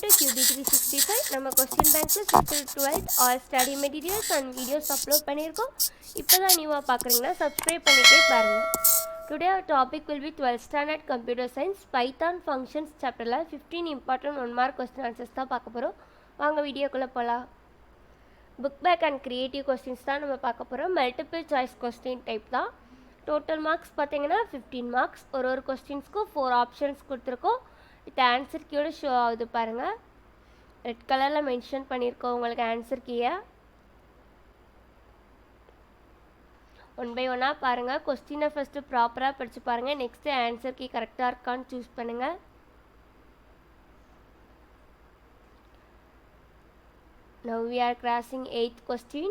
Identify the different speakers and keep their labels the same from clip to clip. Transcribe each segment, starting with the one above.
Speaker 1: to QB365. நம்ம question பேங்க்ல 6th to 12th all study materials and videos upload பண்ணியிருக்கோம். இப்போதான் நியூவாக பார்க்குறீங்கன்னா சப்ஸ்கிரைப் பண்ணிட்டே பாருங்கள். Today our topic will be 12th standard computer science Python functions chapterல 15 important 1 mark question answers தான் பார்க்க போகிறோம். வாங்க வீடியோக்குள்ளே போகலாம். Book back and creative questions தான் நம்ம பார்க்க போகிறோம். மல்டிபிள் சாய்ஸ் கொஸ்டின் டைப் தான். டோட்டல் மார்க்ஸ் பார்த்தீங்கன்னா 15 மார்க்ஸ். ஒரு கொஸ்டின்ஸ்க்கும் 4 ஆப்ஷன்ஸ் கொடுத்துருக்கோம். வித் ஆன்சர் கீயோட ஷோ ஆகுது பாருங்கள். ரெட் கலரில் மென்ஷன் பண்ணியிருக்கோம் உங்களுக்கு ஆன்சர் கீயை. ஒன் பை ஒன்னாக பாருங்கள். கொஸ்டினை ஃபஸ்ட்டு ப்ராப்பராக படித்து பாருங்கள். நெக்ஸ்ட்டு ஆன்சர் கீ கரெக்டாக இருக்கான்னு சூஸ் பண்ணுங்கள். Now we are crossing 8th question.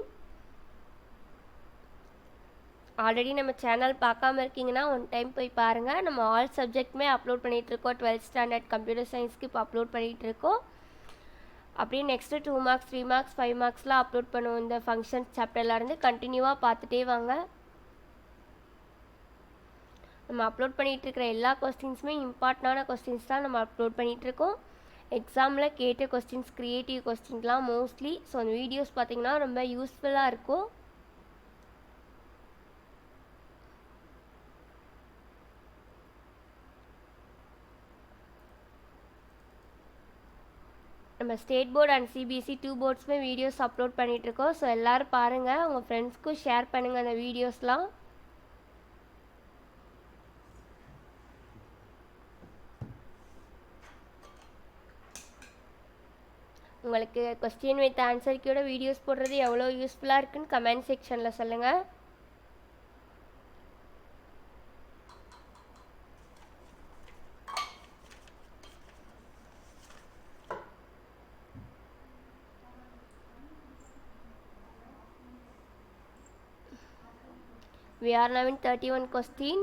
Speaker 1: Already நம்ம சேனல் பார்க்காம இருக்கீங்கன்னா ஒன் டைம் போய் பாருங்கள். நம்ம ஆல் சப்ஜெக்ட்டுமே அப்லோட் பண்ணிகிட்ருக்கோம். 12th ஸ்டாண்டர்ட் கம்ப்யூட்டர் சயின்ஸ்க்கு இப்போ அப்லோட் பண்ணிகிட்ருக்கோம். அப்படியே நெக்ஸ்ட்டு 2 மார்க்ஸ் 3 மார்க்ஸ் 5 மார்க்ஸ்லாம் அப்லோட் பண்ணுவோம். இந்த ஃபங்க்ஷன்ஸ் சாப்டர்லேருந்து கண்டினியூவாக பார்த்துட்டே வாங்க. நம்ம அப்லோட் பண்ணிகிட்ருக்கிற எல்லா கொஸ்டின்ஸுமே இம்பார்ட்டண்டான கொஸ்டின்ஸ் தான் நம்ம அப்லோட் பண்ணிகிட்ருக்கோம். எக்ஸாமில் கேட்ட கொஸ்டின்ஸ் க்ரியேட்டிவ் கொஸ்டின்லாம் மோஸ்ட்லி. ஸோ அந்த வீடியோஸ் பார்த்திங்கன்னா ரொம்ப யூஸ்ஃபுல்லாக இருக்கும். நம்ம ஸ்டேட் போர்டு அண்ட் சிபிஎஸ்சி 2 போர்ட்ஸுமே வீடியோஸ் அப்லோட் பண்ணிகிட்ருக்கோம். ஸோ எல்லோரும் பாருங்கள், உங்கள் ஃப்ரெண்ட்ஸ்க்கும் ஷேர் பண்ணுங்கள் அந்த வீடியோஸ்லாம். உங்களுக்கு கொஸ்டின் வித் ஆன்சர்க்கோட வீடியோஸ் போடுறது எவ்வளோ யூஸ்ஃபுல்லாக இருக்குன்னு கமெண்ட் செக்ஷனில் சொல்லுங்கள். We are now in 31 question.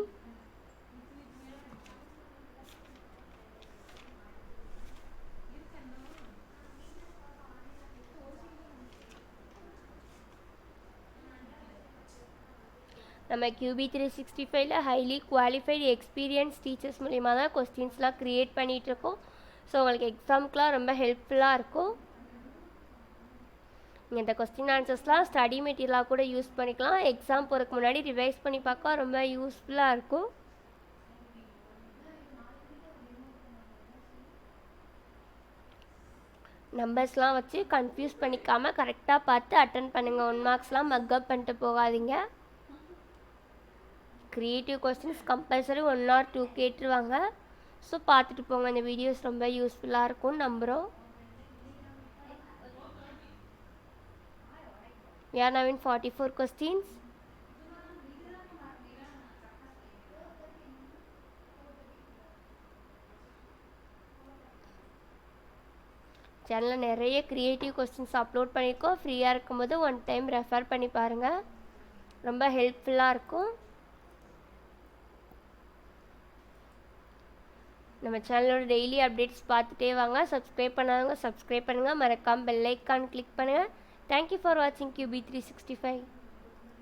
Speaker 1: நம்ம QB365ல ஹைலி குவாலிஃபைடு எக்ஸ்பீரியன்ஸ் டீச்சர்ஸ் மூலிமா தான் கொஸ்டின்ஸ்லாம் க்ரியேட் பண்ணிகிட்ருக்கோம். ஸோ உங்களுக்கு எக்ஸாமுக்கெலாம் ரொம்ப ஹெல்ப்ஃபுல்லாக இருக்கும். நீங்கள் இந்த கொஸ்டின் ஆன்சர்ஸ்லாம் ஸ்டடி மெட்டீரியலாக கூட யூஸ் பண்ணிக்கலாம். எக்ஸாம் போகிறதுக்கு முன்னாடி ரிவைஸ் பண்ணி பார்க்க ரொம்ப யூஸ்ஃபுல்லாக இருக்கும். நம்பர்ஸ்லாம் வச்சு கன்ஃபியூஸ் பண்ணிக்காமல் கரெக்டாக பார்த்து அட்டன் பண்ணுங்கள். 1 மார்க்ஸ்லாம் மக்கப் பண்ணிட்டு போகாதீங்க. க்ரியேட்டிவ் கொஸ்டின்ஸ் கம்பல்சரி 1 or 2 கேட்டுருவாங்க. ஸோ பார்த்துட்டு போங்க. இந்த வீடியோஸ் ரொம்ப யூஸ்ஃபுல்லாக இருக்கும்னு நம்புகிறோம். We are now in 44 questions. சேனலில் நிறைய க்ரியேட்டிவ் கொஸ்டின்ஸ் அப்லோட் பண்ணியிருக்கோம். ஃப்ரீயாக இருக்கும்போது ஒன் டைம் ரெஃபர் பண்ணி பாருங்கள். ரொம்ப ஹெல்ப்ஃபுல்லாக இருக்கும். நம்ம சேனலோட டெய்லி அப்டேட்ஸ் பார்த்துட்டே வாங்க. சப்ஸ்கிரைப் பண்ணாதவங்க சப்ஸ்கிரைப் பண்ணுங்கள். மறக்காமல் பெல் ஐக்கான் கிளிக் பண்ணுங்கள். Thank you for watching QB365.